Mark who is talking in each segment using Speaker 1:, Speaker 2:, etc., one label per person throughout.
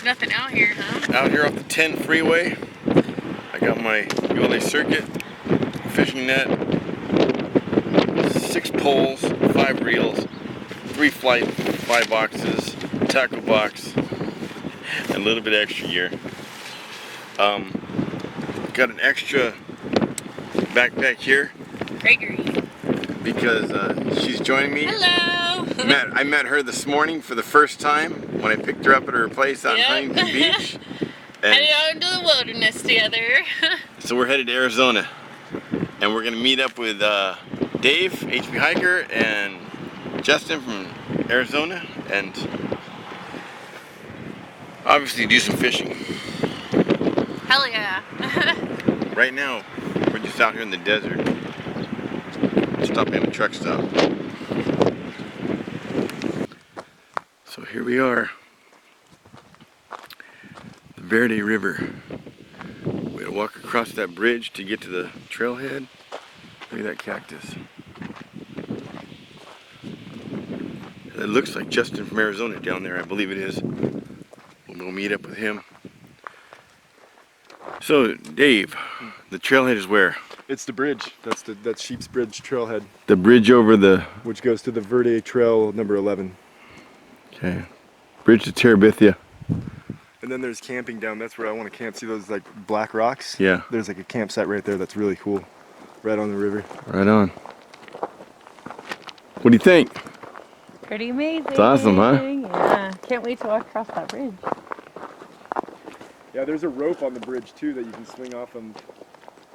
Speaker 1: nothing out here, huh?
Speaker 2: Out here off the 10 freeway. I got my ULA circuit, fishing net, 6 poles, 5 reels, 3 flight, 5 boxes, tackle box, and a little bit extra gear. Got an extra backpack here.
Speaker 1: Gregory.
Speaker 2: Because she's joining me.
Speaker 1: Hello!
Speaker 2: I met her this morning for the first time when I picked her up at her place on Huntington Beach.
Speaker 1: Headed out into the wilderness together.
Speaker 2: So we're headed to Arizona. And we're gonna meet up with Dave, HB Hiker, and Justin from Arizona, and obviously do some fishing.
Speaker 1: Hell yeah.
Speaker 2: Right now, we're just out here in the desert. Stopping at a truck stop. So here we are. The Verde River. We gotta walk across that bridge to get to the trailhead. Look at that cactus. It looks like Justin from Arizona down there, I believe it is. We'll meet up with him. So, Dave, the trailhead is where?
Speaker 3: It's the bridge. That's Sheep's Bridge trailhead.
Speaker 2: The bridge over the...
Speaker 3: Which goes to the Verde Trail number 11.
Speaker 2: Okay. Bridge to Terabithia.
Speaker 3: And then there's camping down. That's where I want to camp. See those like black rocks?
Speaker 2: Yeah.
Speaker 3: There's like a campsite right there that's really cool. Right on the river.
Speaker 2: Right on. What do you think?
Speaker 1: Pretty amazing.
Speaker 2: It's awesome, huh?
Speaker 1: Yeah. Can't wait to walk across that bridge.
Speaker 3: Yeah, there's a rope on the bridge too that you can swing off on.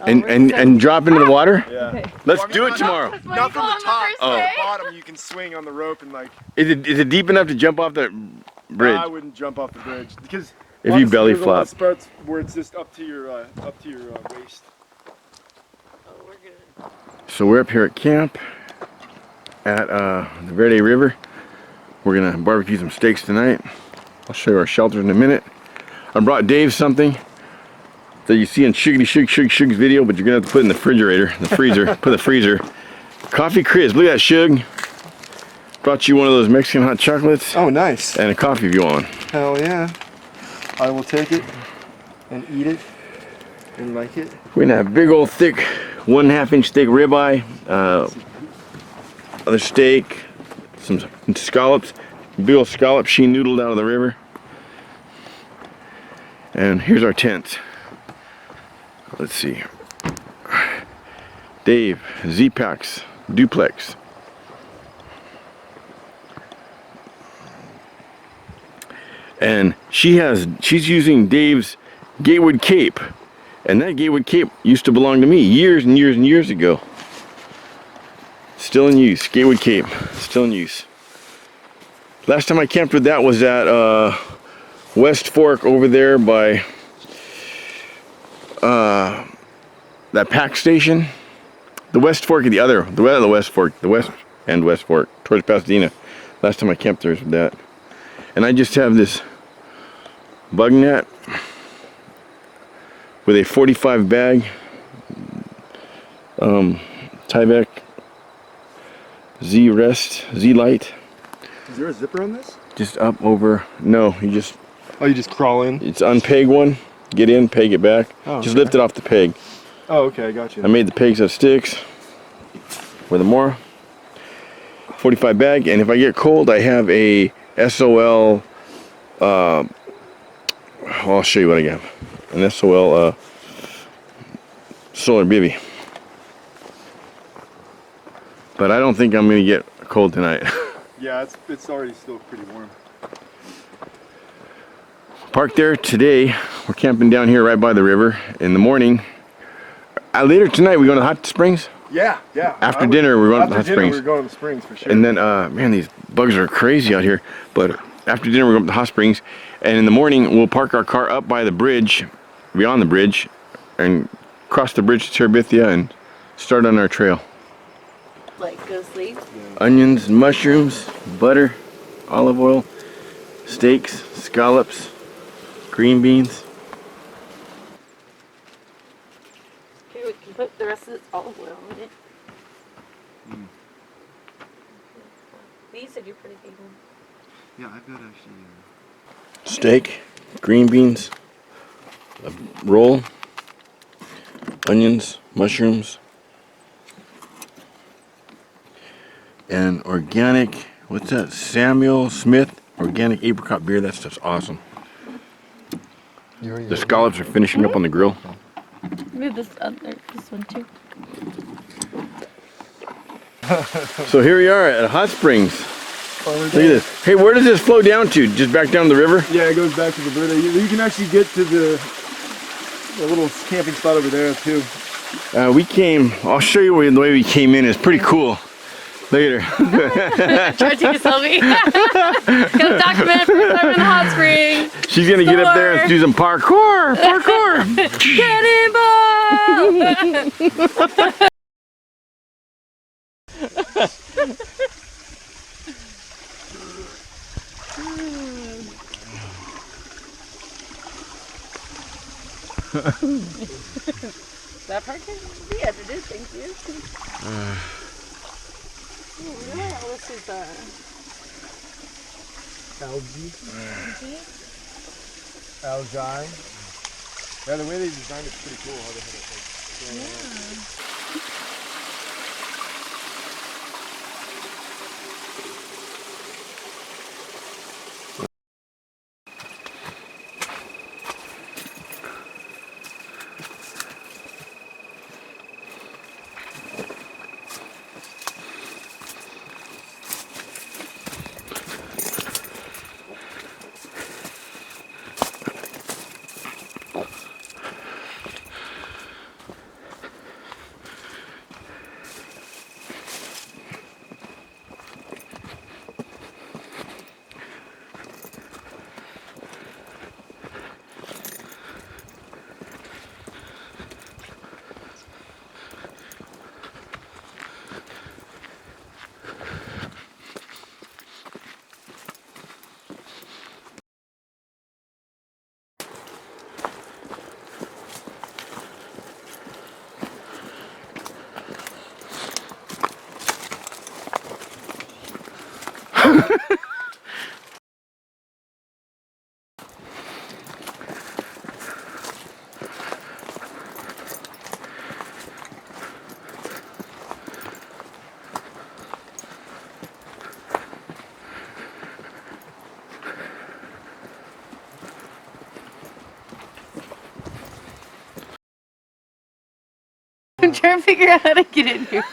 Speaker 2: And drop into the water?
Speaker 3: Yeah.
Speaker 1: Okay.
Speaker 2: Let's do it tomorrow.
Speaker 3: Not from the top.
Speaker 2: Oh.
Speaker 3: From the bottom you can swing on the rope and like.
Speaker 2: Is it deep enough to jump off the bridge?
Speaker 3: I wouldn't jump off the bridge because
Speaker 2: if you belly
Speaker 3: there's a lot
Speaker 2: flop.
Speaker 3: of spots where it's just up to your waist.
Speaker 1: Oh, we're good.
Speaker 2: So we're up here at camp at the Verde River. We're gonna barbecue some steaks tonight. I'll show you our shelter in a minute. I brought Dave something that you see in Shug's video, but you're gonna have to put in the refrigerator, the freezer, put in the freezer. Coffee Crisp, look at that, Shug. Brought you one of those Mexican hot chocolates.
Speaker 3: Oh, nice.
Speaker 2: And a coffee if you want.
Speaker 3: Hell yeah. I will take it and eat it and like it.
Speaker 2: We're gonna have big old thick 1.5 inch thick ribeye, other steak, some scallops, big old scallop she noodled out of the river. And here's our tent. Let's see. Dave, Z-Packs, duplex. And she's using Dave's Gatewood Cape. And that Gatewood Cape used to belong to me years and years and years ago. Still in use, Gatewood Cape, still in use. Last time I camped with that was at West Fork over there by that pack station. The West Fork of the West Fork, the West and West Fork, towards Pasadena. Last time I camped there was with that. And I just have this bug net with a 45 bag Tyvek Z-Lite.
Speaker 3: Is there a zipper on this?
Speaker 2: Just up over, no, you just...
Speaker 3: Oh, you just crawl in?
Speaker 2: It's unpeg one, get in, peg it back.
Speaker 3: Oh,
Speaker 2: just
Speaker 3: okay.
Speaker 2: lift it off the peg.
Speaker 3: Oh, okay, I got you.
Speaker 2: I made the pegs out of sticks with a more 45 bag, and if I get cold, I have a SOL, I'll show you what I got. An SOL solar bivy. But I don't think I'm gonna get cold tonight.
Speaker 3: Yeah, it's already still pretty warm.
Speaker 2: Parked there today. We're camping down here right by the river. In the morning, later tonight we going to Hot Springs.
Speaker 3: Yeah.
Speaker 2: After dinner we're going to Hot Springs.
Speaker 3: We're going to the springs for sure.
Speaker 2: And then, man, these bugs are crazy out here. But after dinner we're going to Hot Springs, and in the morning we'll park our car up by the bridge, beyond the bridge, and cross the bridge to Terabithia and start on our trail.
Speaker 1: Like, go sleep.
Speaker 2: Onions, mushrooms, butter, olive oil, steaks, scallops, green beans.
Speaker 1: Okay, we can put the rest of this olive oil in it. You said you're pretty big one.
Speaker 3: Yeah, I've got actually...
Speaker 2: Steak. green beans, a roll, onions, mushrooms, and organic, what's that? Samuel Smith organic apricot beer. That stuff's awesome. The scallops are finishing up on the grill.
Speaker 1: Move this other, this one too.
Speaker 2: So here we are at Hot Springs. Look at this. Hey, where does this flow down to? Just back down the river?
Speaker 3: Yeah, it goes back to the Verde. You can actually get to the little camping spot over there too.
Speaker 2: We came, I'll show you the way we came in. It's pretty cool. Later.
Speaker 1: Try to take a selfie. Gotta document first time in the hot spring.
Speaker 2: She's gonna get up there and do some parkour. Parkour.
Speaker 1: Cannonball! That part can be edited, thank you. Yeah, this is
Speaker 3: Algae. Yeah, the way they designed it's pretty cool. How they had it
Speaker 1: I'm trying to figure out how to get in here.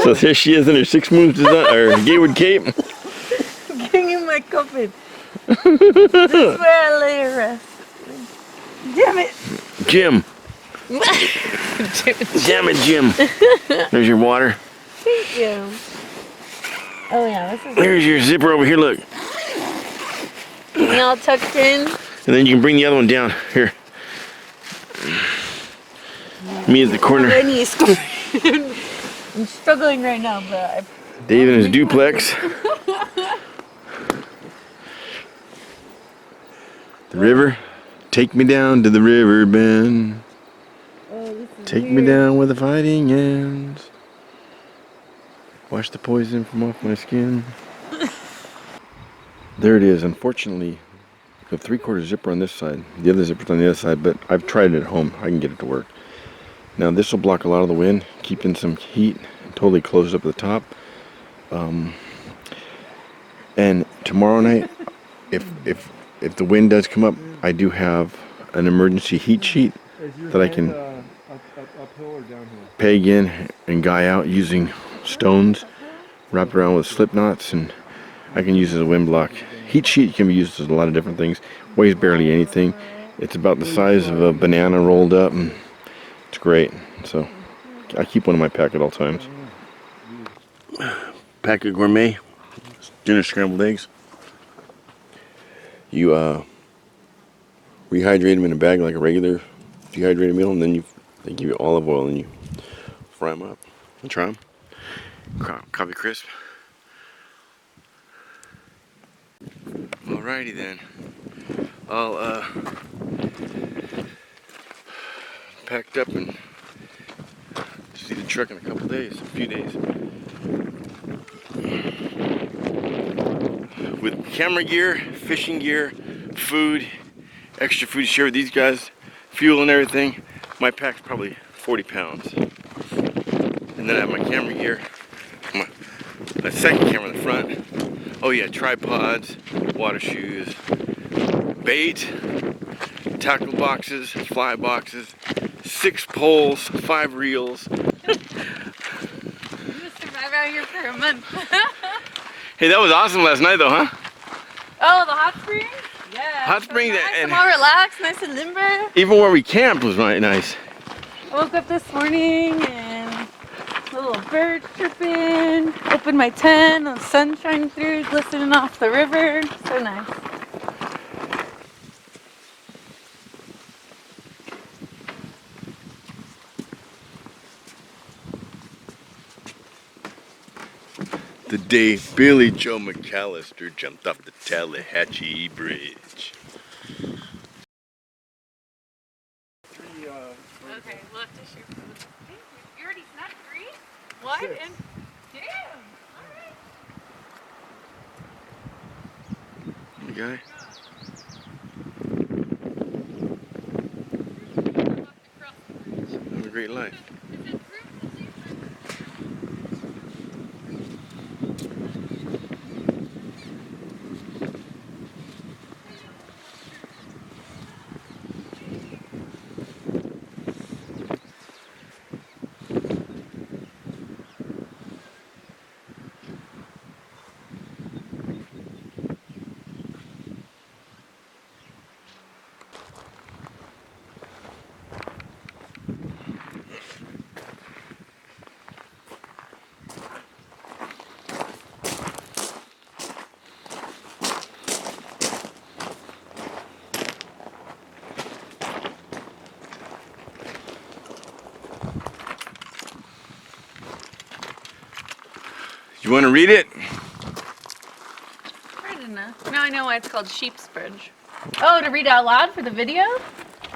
Speaker 2: So there she is in her 6 moves design, or Gateward cape.
Speaker 1: Getting in my coffin. This is where I lay a rest. Damn it!
Speaker 2: Jim. Damn it, Jim. There's your water.
Speaker 1: Thank you. Oh yeah, this is
Speaker 2: There's your zipper over here, look.
Speaker 1: all tucked in.
Speaker 2: And then you can bring the other one down. Here. Me at the corner.
Speaker 1: I'm struggling right now, but
Speaker 2: Dave in his duplex. The river. Take me down to the river bend. Take me down where the fighting ends. Wash the poison from off my skin. There it is. Unfortunately, the 3/4 zipper on this side. The other zipper's on the other side, but I've tried it at home. I can get it to work. Now this will block a lot of the wind, keep in some heat, totally closed up at the top. And tomorrow night, if the wind does come up, I do have an emergency heat sheet that I can peg in and guy out using stones wrapped around with slip knots, and I can use it as a wind block. Heat sheet can be used as a lot of different things. Weighs barely anything. It's about the size of a banana rolled up, and it's great. So I keep one in my pack at all times. Packet gourmet dinner scrambled eggs. You rehydrate them in a bag like a regular dehydrated meal, and then they give you olive oil and you fry them up and try them. Coffee crisp. Alrighty then. I'll packed up and see the truck in a couple days, a few days. With camera gear, fishing gear, food, extra food to share with these guys, fuel and everything. My pack's probably 40 pounds. And then I have my camera gear, my second camera in the front. Oh yeah, tripods, water shoes, bait, tackle boxes, fly boxes, 6 poles, 5 reels.
Speaker 1: I'm gonna survive out here for a month.
Speaker 2: Hey, that was awesome last night though, huh?
Speaker 1: Oh, the hot springs? Yeah.
Speaker 2: Hot springs
Speaker 1: nice.
Speaker 2: and
Speaker 1: I'm all relaxed, nice and limber.
Speaker 2: even where we camped was right nice.
Speaker 1: I woke up this morning and a little bird chirping. Opened my tent, the sun shining through, glistening off the river. So nice.
Speaker 2: The day Billy Joe McAllister jumped off the Tallahatchie Bridge.
Speaker 1: Okay, we'll have to share food. Thank you. You already snapped 3? What?
Speaker 3: 6.
Speaker 1: And damn. All right.
Speaker 2: You got it? Have a great life. You want to read it?
Speaker 1: Right enough. Now I know why it's called Sheep's Bridge. Oh, to read out loud for the video?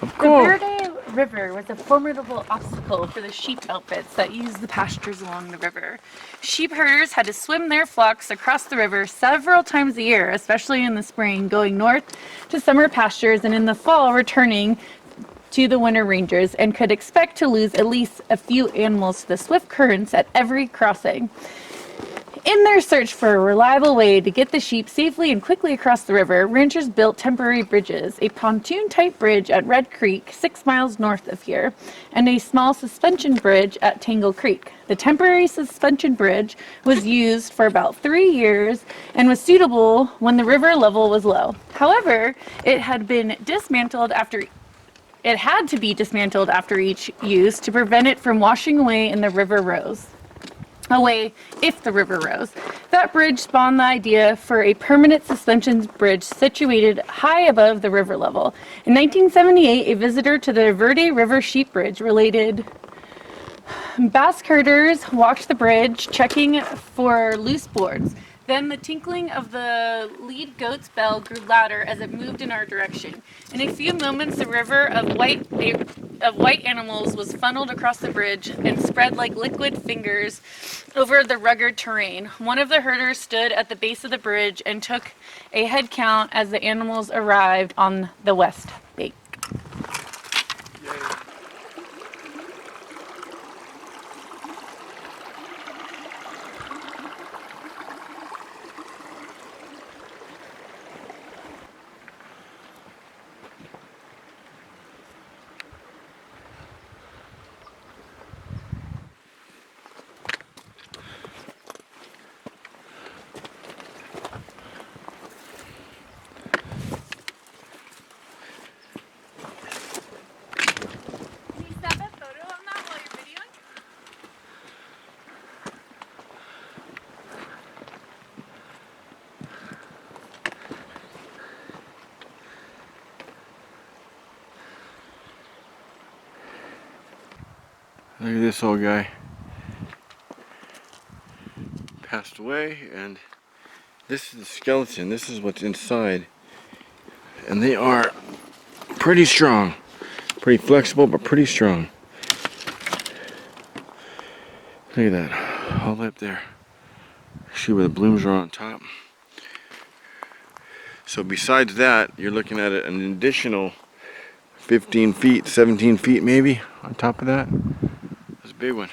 Speaker 2: Of
Speaker 1: The Verde River was a formidable obstacle for the sheep outfits that used the pastures along the river. Sheep herders had to swim their flocks across the river several times a year, especially in the spring, going north to summer pastures, and in the fall returning to the winter ranges, and could expect to lose at least a few animals to the swift currents at every crossing. In their search for a reliable way to get the sheep safely and quickly across the river, ranchers built temporary bridges, a pontoon-type bridge at Red Creek, 6 miles north of here, and a small suspension bridge at Tangle Creek. The temporary suspension bridge was used for about 3 years and was suitable when the river level was low. However, it had to be dismantled after each use to prevent it from washing away if the river rose. That bridge spawned the idea for a permanent suspension bridge situated high above the river level. In 1978, a visitor to the Verde River Sheep Bridge related Basque herders walked the bridge, checking for loose boards. Then the tinkling of the lead goat's bell grew louder as it moved in our direction. In a few moments, the river of white animals was funneled across the bridge and spread like liquid fingers over the rugged terrain. One of the herders stood at the base of the bridge and took a head count as the animals arrived on the west bank.
Speaker 2: Look at this old guy. Passed away, and this is the skeleton. This is what's inside. And they are pretty strong. Pretty flexible, but pretty strong. Look at that. All the way up there. See where the blooms are on top. So besides that, you're looking at an additional 15 feet, 17 feet maybe on top of that. That's a big one.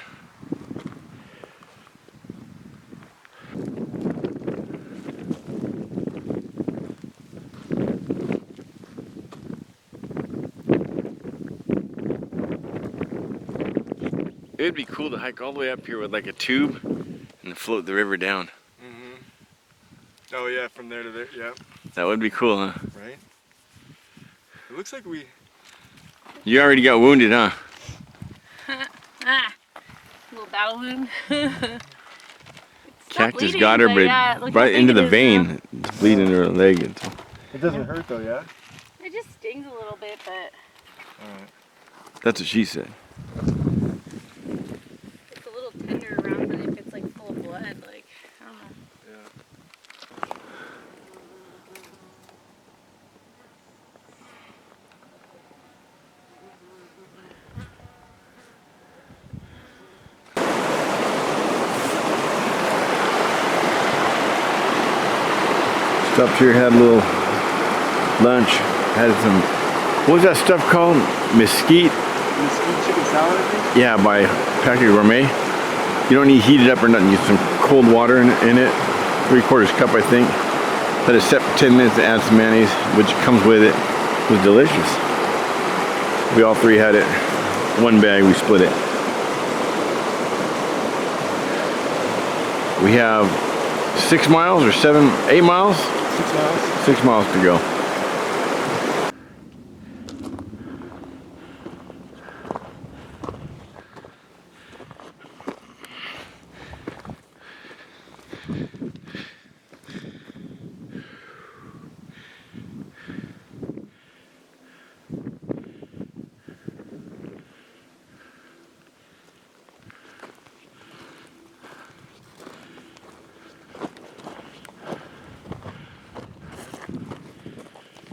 Speaker 2: It'd be cool to hike all the way up here with like a tube and float the river down.
Speaker 3: Oh yeah, from there to there, yeah.
Speaker 2: That would be cool, huh?
Speaker 3: Right? It looks like we...
Speaker 2: You already got wounded, huh?
Speaker 1: Little battle wound.
Speaker 2: Cactus got her, but right into the vein. It's bleeding her leg.
Speaker 3: It doesn't hurt though, yeah?
Speaker 1: It just stings a little bit, but...
Speaker 3: Alright.
Speaker 2: That's what she said.
Speaker 1: It's a little tender around, but if it's like full of blood, like, I don't know.
Speaker 3: Yeah.
Speaker 2: Stopped here, had a little lunch, had some, what was that stuff called? Mesquite?
Speaker 3: Mesquite chicken salad, I think?
Speaker 2: Yeah, by Packet Gourmet. You don't need heated up or nothing, use some cold water in it, 3/4 cup I think. Let it set for 10 minutes and add some mayonnaise, which comes with it. It was delicious. We all three had it. One bag, we split it. We have 6 miles or 8 miles?
Speaker 3: 6 miles.
Speaker 2: 6 miles to go.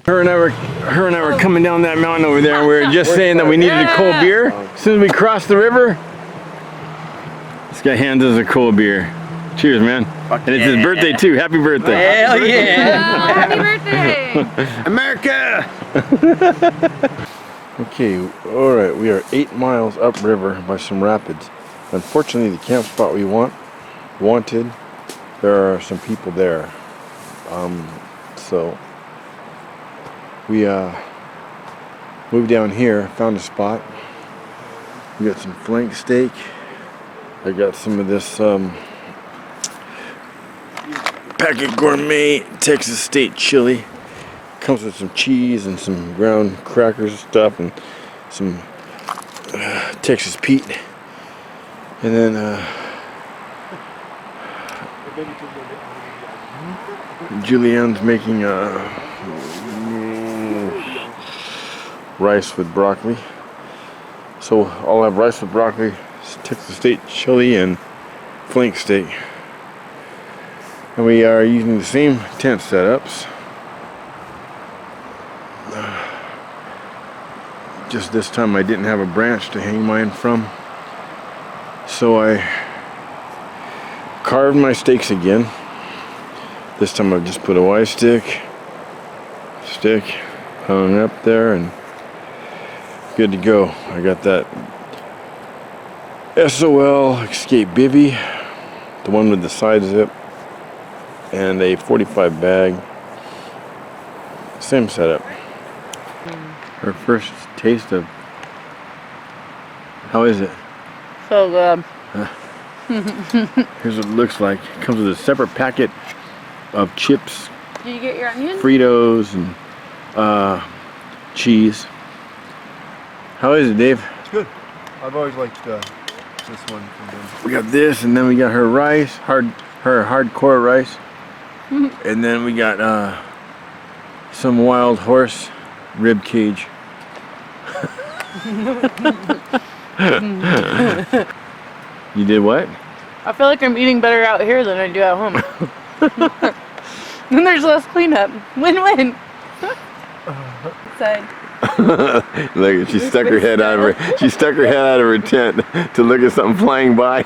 Speaker 2: Her and I were coming down that mountain over there, and we were just saying that we needed a cold beer. As soon as we crossed the river, this guy hands us a cold beer. Cheers, man. And it's his birthday too. Happy birthday.
Speaker 4: Hell yeah!
Speaker 1: Happy birthday!
Speaker 2: America! Okay, alright, we are 8 miles upriver by some rapids. Unfortunately, the camp spot we wanted, there are some people there. So we moved down here, found a spot. We got some flank steak. I got some of this Packet Gourmet Texas State chili. Comes with some cheese and some ground crackers and stuff, and some Texas Pete. And then Julianne's making rice with broccoli. So I'll have rice with broccoli, Texas State chili, and flank steak. And we are using the same tent setups. Just this time I didn't have a branch to hang mine from. So I carved my steaks again. This time I've just put a Y stick hung up there, and good to go. I got that SOL Escape Bivy, the one with the side zip, and a 45 bag. Same setup. Our first taste of, how is it?
Speaker 1: So good.
Speaker 2: Here's what it looks like. It comes with a separate packet of chips,
Speaker 1: Did you get your onions?
Speaker 2: Fritos, and cheese. How is it, Dave?
Speaker 3: It's good. I've always liked this one from them.
Speaker 2: We got this, and then we got her rice, her hardcore rice, and then we got some wild horse rib cage. You did what?
Speaker 1: I feel like I'm eating better out here than I do at home. And there's less cleanup. Win-win. Side.
Speaker 2: Look, she stuck her head out of her tent to look at something flying by.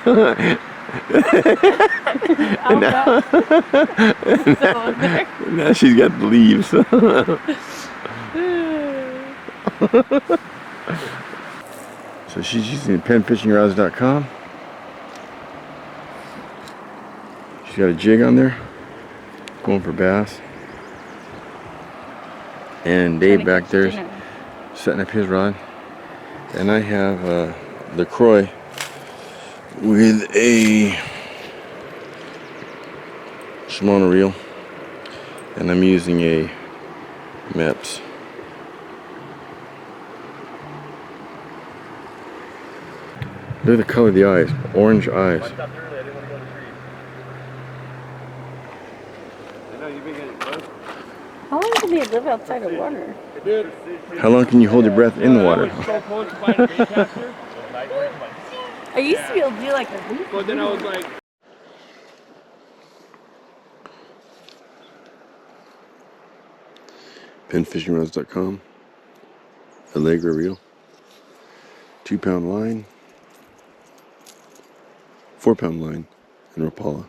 Speaker 2: Now she's got the leaves. So she's using penfishingrods.com. She's got a jig on there, going for bass. And Dave back there's setting up his rod. And I have LaCroix with a Shimano reel. And I'm using a Meps. Look at the color of the eyes, orange eyes.
Speaker 1: How long can they live outside of water?
Speaker 2: How long can you hold your breath in the water?
Speaker 1: I used to be able to do like a week.
Speaker 3: But then I was like,
Speaker 2: penfishingrods.com. Allegra reel. 2-pound line. 4-pound line. And Rapala.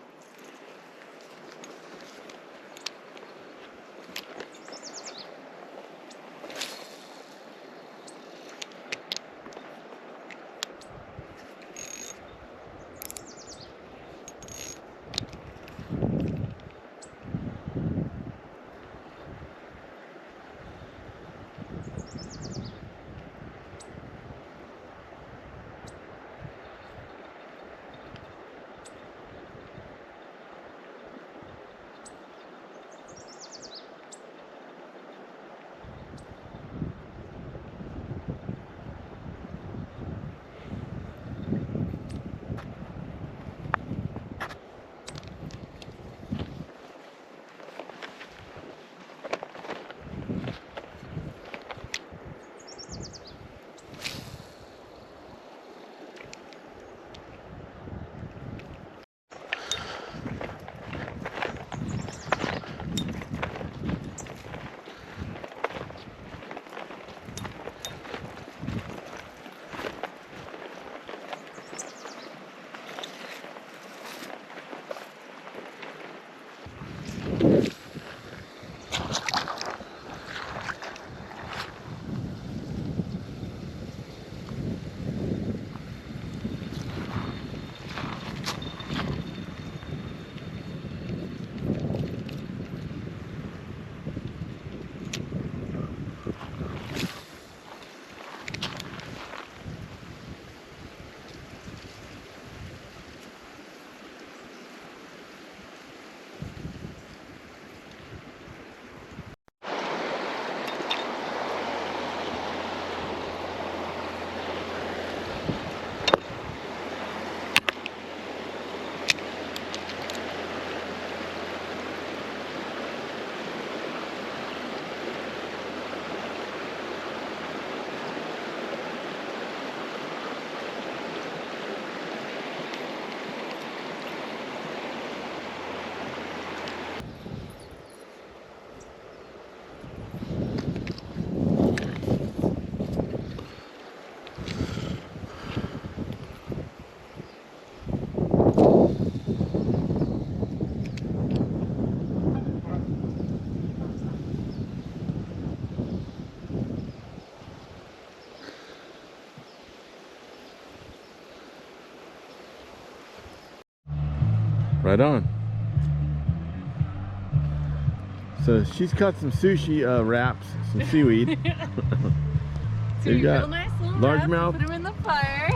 Speaker 2: Right on. So she's cut some sushi wraps, some seaweed.
Speaker 1: Two
Speaker 2: got
Speaker 1: real nice little
Speaker 2: largemouth.
Speaker 1: Put them in the fire.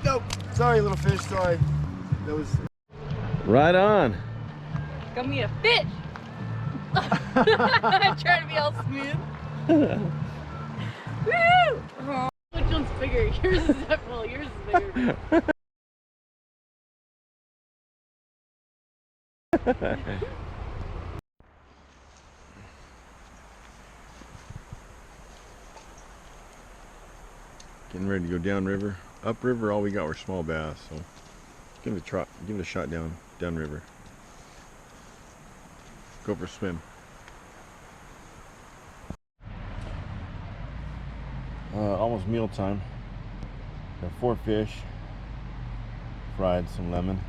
Speaker 3: nope. Sorry, little fish. Sorry. That was.
Speaker 2: Right on.
Speaker 1: Got me a fish. I'm trying to be all smooth. Woo! Oh, which one's bigger? Yours is well, yours is bigger.
Speaker 2: Getting ready to go downriver. Upriver, all we got were small bass, so give it a trot. Give it a shot downriver. Go for a swim. Almost meal time. Got 4 fish, fried, some lemon.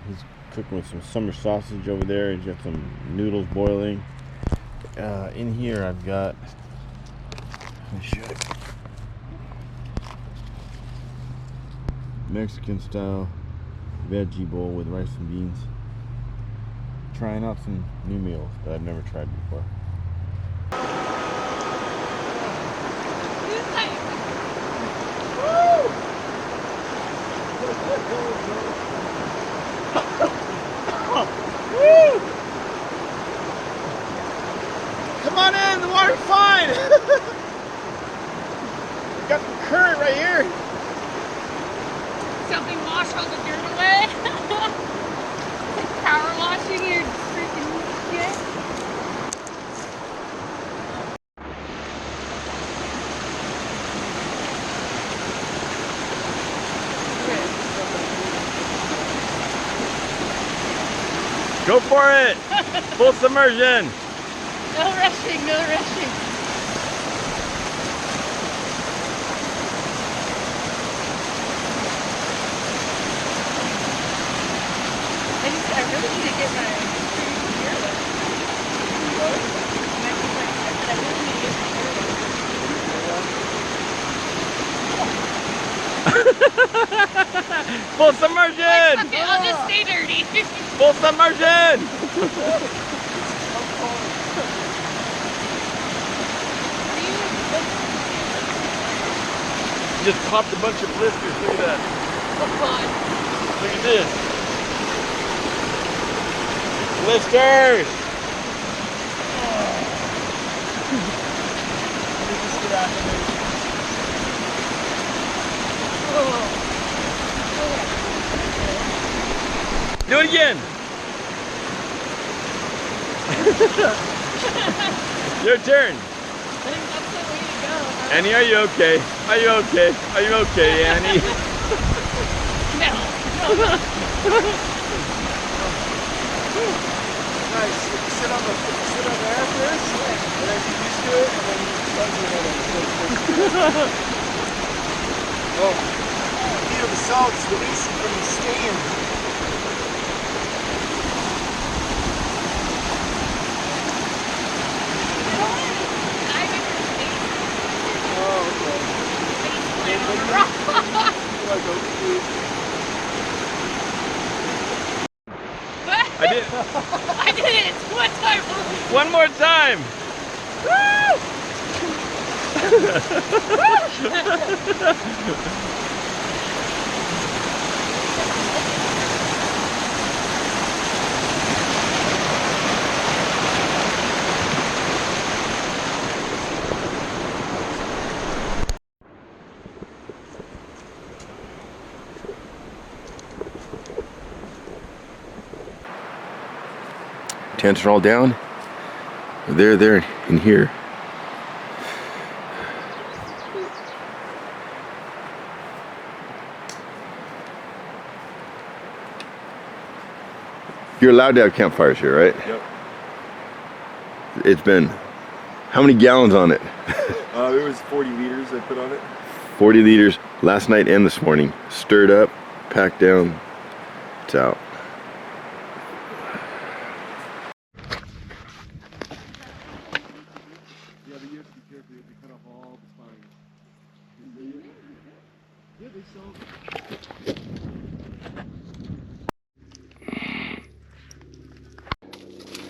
Speaker 2: He's cooking with some summer sausage over there. He's got some noodles boiling. In here I've got, let me show you, Mexican style veggie bowl with rice and beans. Trying out some new meals that I've never tried before. Come on in, the water's fine. Got some current right here.
Speaker 1: Something wash all the dirt away. Power washing your freaking shit.
Speaker 2: Go for it. Full submersion.
Speaker 1: No rushing, no rushing. I really need to get my gear wet. I really need to get my gear wet.
Speaker 2: Full submersion.
Speaker 1: Fuck it, I'll just stay dirty.
Speaker 2: Full submersion. Just popped a bunch of blisters. Look at that.
Speaker 1: Oh god.
Speaker 2: Look at this. Blisters. Do it again. Your turn.
Speaker 1: I think that's the way to go.
Speaker 2: Annie, are you okay? Are you okay? Are you okay, Annie?
Speaker 1: No.
Speaker 3: Nice. Sit on the air first, and then get used to it, and then you start doing it. Oh, the heat of the salt's releasing from the stain.
Speaker 2: I did.
Speaker 1: I did it one time.
Speaker 2: One more time. Tents are all down. They're there in here. You're allowed to have campfires here, right?
Speaker 3: Yep.
Speaker 2: It's been, how many gallons on it?
Speaker 3: It was 40 liters I put on it.
Speaker 2: 40 liters last night and this morning. Stirred up, packed down, it's out.
Speaker 3: Yeah, but you have to be careful. You have to cut off all the spines. Yeah, they sell.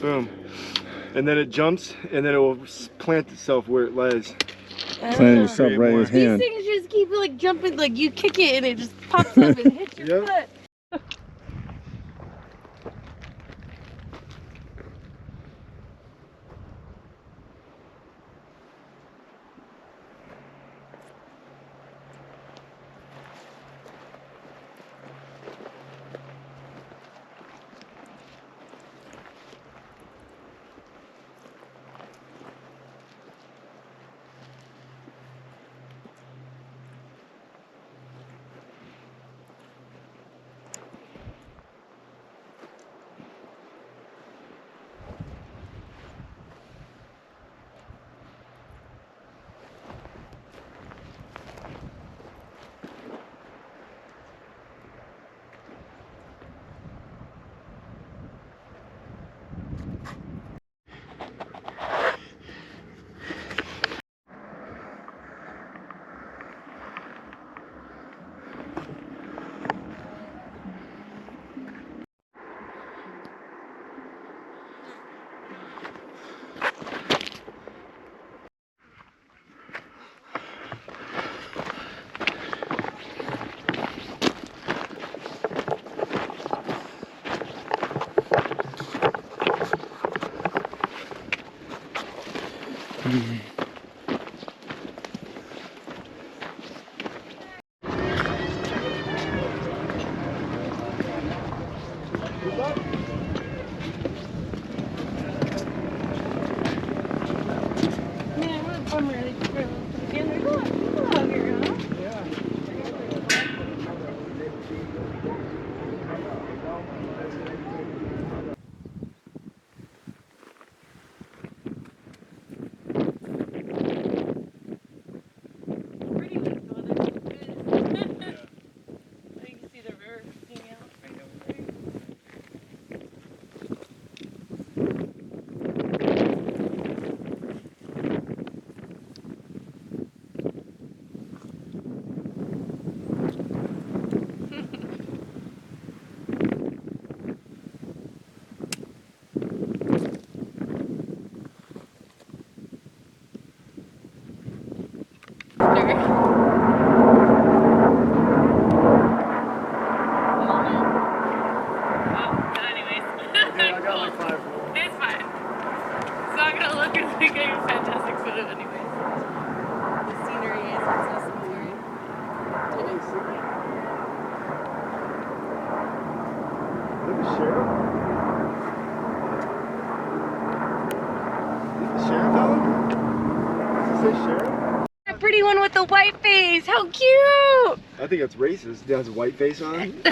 Speaker 3: Boom. And then it jumps, and then it will plant itself where it lies.
Speaker 2: Plant yourself right in his
Speaker 1: These
Speaker 2: hand.
Speaker 1: things just keep like jumping, like you kick it and it just pops up and hits your
Speaker 3: Yep.
Speaker 1: foot. That pretty one with the white face. How cute!
Speaker 3: I think it's racist. It has a white face on it.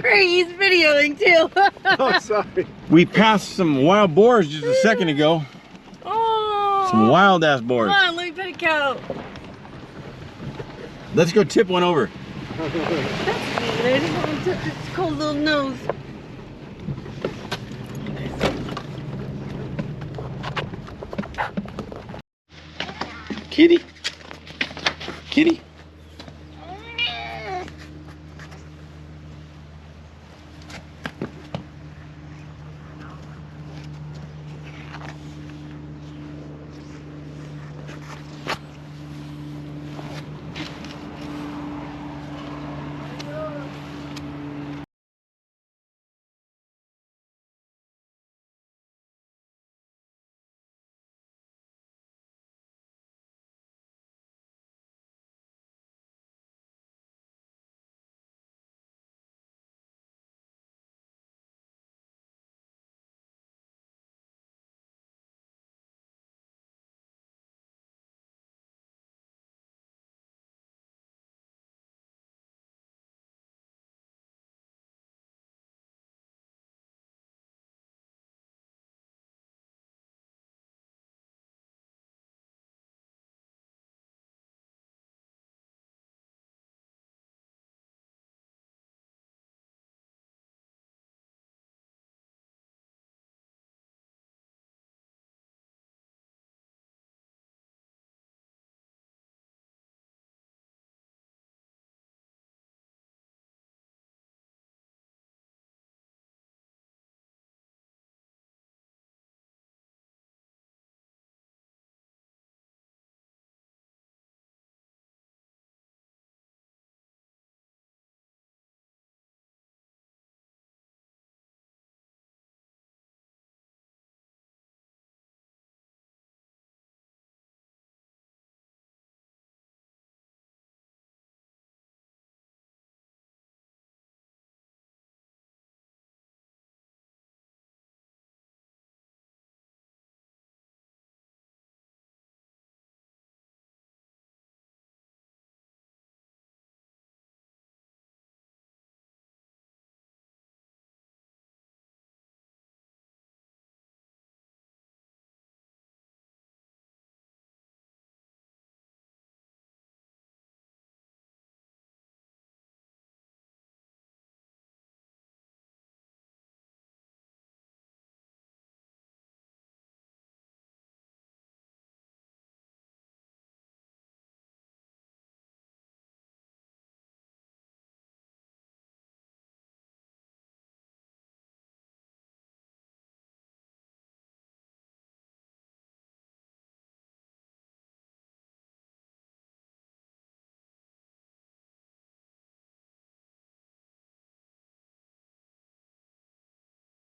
Speaker 1: Great, he's videoing too.
Speaker 3: Oh, sorry.
Speaker 2: We passed some wild boars just a second ago.
Speaker 1: Oh.
Speaker 2: Some wild ass boars.
Speaker 1: Come on, let me pet a cow.
Speaker 2: Let's go tip one over.
Speaker 1: That's neat. I just want to touch its cold little nose.
Speaker 2: Kitty. Kitty.